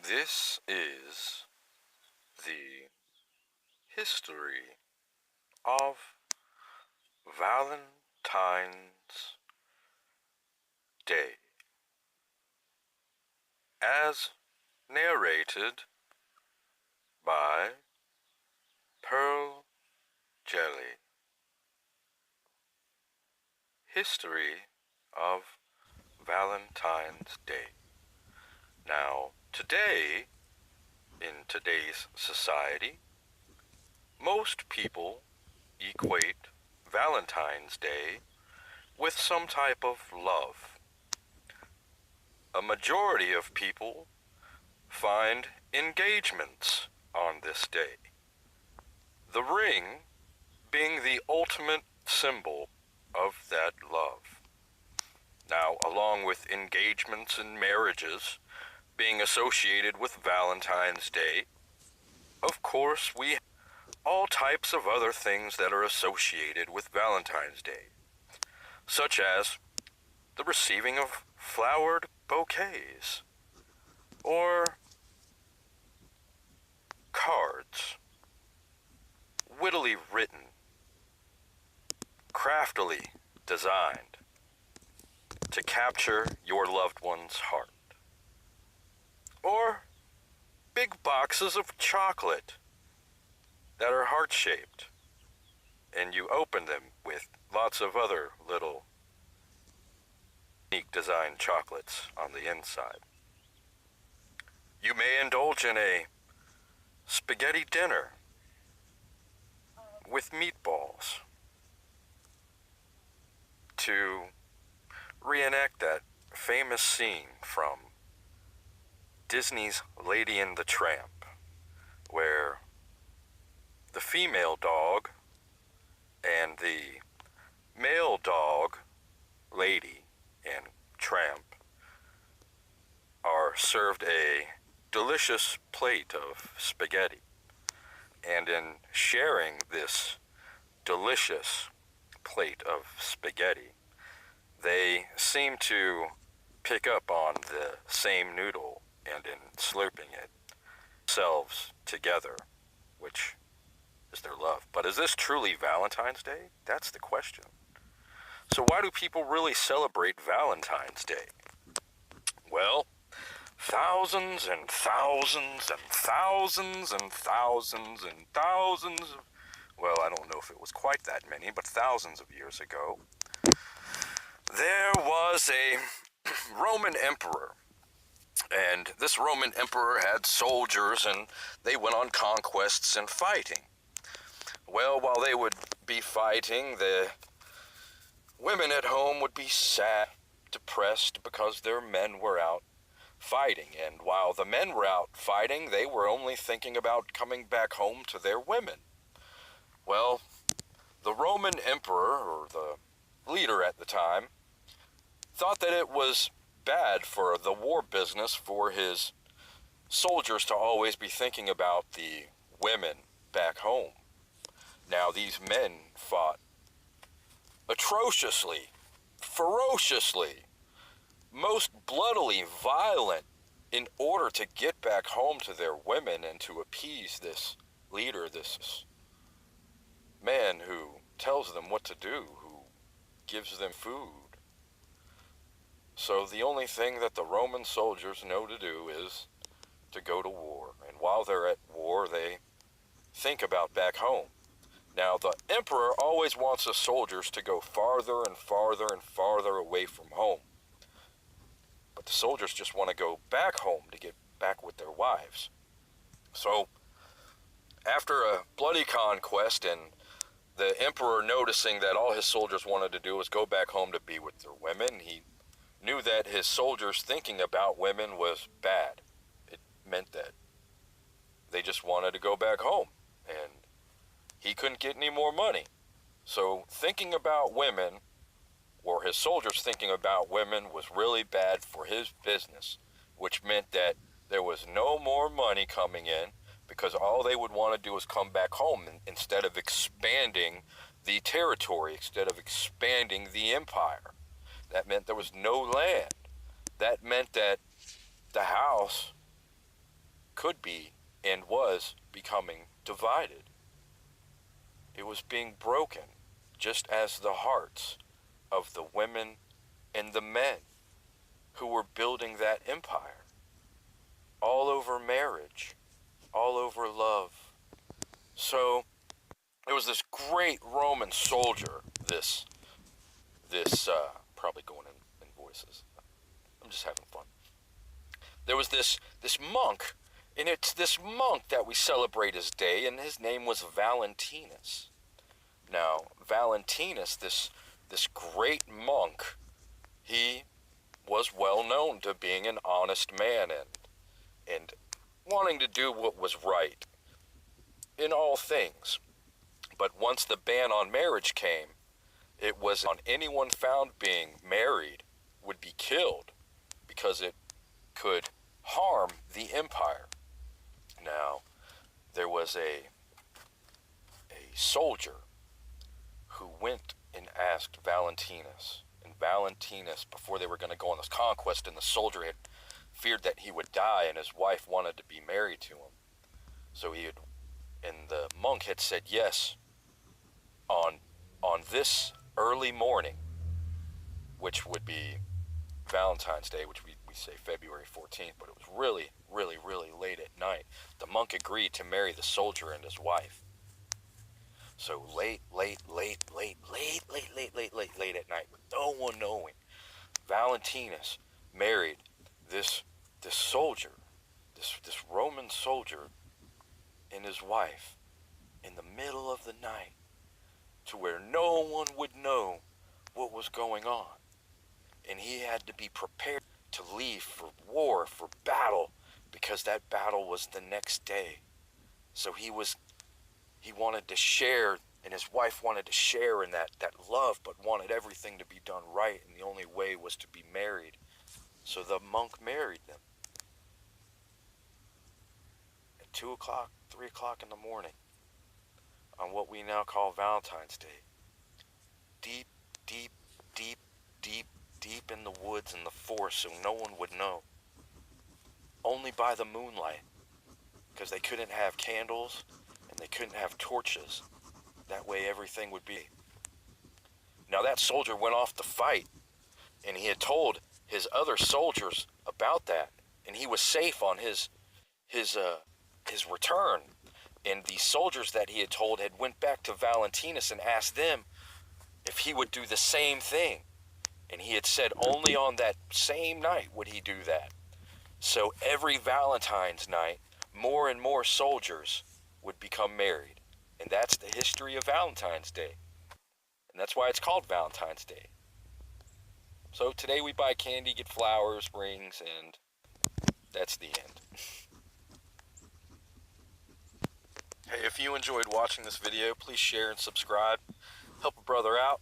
This is the history of Valentine's Day, as narrated by Pearl Jelly. History of Valentine's Day. Now, today, in today's society, most people equate Valentine's Day with some type of love. A majority of people find engagements on this day, the ring being the ultimate symbol of that love. Now, along with engagements and marriages being associated with Valentine's Day, of course, we have all types of other things that are associated with Valentine's Day, such as the receiving of flowered bouquets, or cards, wittily written, craftily designed to capture your loved one's heart, or big boxes of chocolate that are heart-shaped, and you open them with lots of other little unique design chocolates on the inside. You may indulge in a spaghetti dinner with meatballs to reenact that famous scene from Disney's Lady and the Tramp, where the female dog and the male dog, lady and tramp, are served a delicious plate of spaghetti. And in sharing this delicious plate of spaghetti, they seem to pick up on the same noodle, and in slurping it themselves together, which is their love. But is this truly Valentine's Day? That's the question. So why do people really celebrate Valentine's Day? Well, thousands and thousands and thousands and thousands and thousands of, well, I don't know if it was quite that many, but thousands of years ago, there was a Roman emperor. And this Roman emperor had soldiers, and they went on conquests and fighting. Well, while they would be fighting, the women at home would be sad, depressed, because their men were out fighting. And while the men were out fighting, they were only thinking about coming back home to their women. Well, the Roman emperor, or the leader at the time, thought that it was bad for the war business for his soldiers to always be thinking about the women back home. Now, these men fought atrociously, ferociously, most bloodily violent in order to get back home to their women and to appease this leader, this man who tells them what to do, who gives them food. So the only thing that the Roman soldiers know to do is to go to war. And while they're at war, they think about back home. Now, the emperor always wants the soldiers to go farther and farther and farther away from home. But the soldiers just want to go back home to get back with their wives. So, after a bloody conquest and the emperor noticing that all his soldiers wanted to do was go back home to be with their women, he knew that his soldiers thinking about women was bad. It meant that they just wanted to go back home, and he couldn't get any more money. So thinking about women, or his soldiers thinking about women, was really bad for his business, which meant that there was no more money coming in, because all they would want to do is come back home instead of expanding the territory, instead of expanding the empire. That meant there was no land. That meant that the house could be and was becoming divided. It was being broken, just as the hearts of the women and the men who were building that empire, all over marriage, all over love. So there was this great Roman soldier, probably going in voices. I'm just having fun. There was this monk, and it's this monk that we celebrate his day, and his name was Valentinus. Now, Valentinus, this great monk, he was well known to being an honest man and wanting to do what was right in all things. But once the ban on marriage came, it was on anyone found being married would be killed because it could harm the empire. Now, there was a soldier who went and asked Valentinus. And Valentinus, before they were going to go on this conquest, and the soldier had feared that he would die, and his wife wanted to be married to him. So and the monk had said yes on this early morning, which would be Valentine's Day, which we say February 14th, but it was really, really, really late at night. The monk agreed to marry the soldier and his wife. So late at night, with no one knowing, Valentinus married this soldier, this Roman soldier, and his wife in the middle of the night, to where no one would know what was going on. And he had to be prepared to leave for war, for battle, because that battle was the next day. So he wanted to share, and his wife wanted to share in that love, but wanted everything to be done right, and the only way was to be married. So the monk married them at 2 o'clock, 3 o'clock in the morning, on what we now call Valentine's Day. Deep, deep, deep, deep, deep in the woods and the forest, so no one would know. Only by the moonlight, because they couldn't have candles and they couldn't have torches. That way everything would be. Now that soldier went off to fight, and he had told his other soldiers about that, and he was safe on his return. And the soldiers that he had told had went back to Valentinus and asked them if he would do the same thing. And he had said only on that same night would he do that. So every Valentine's night, more and more soldiers would become married. And that's the history of Valentine's Day. And that's why it's called Valentine's Day. So today we buy candy, get flowers, rings, and that's the end. Hey, if you enjoyed watching this video, please share and subscribe. Help a brother out.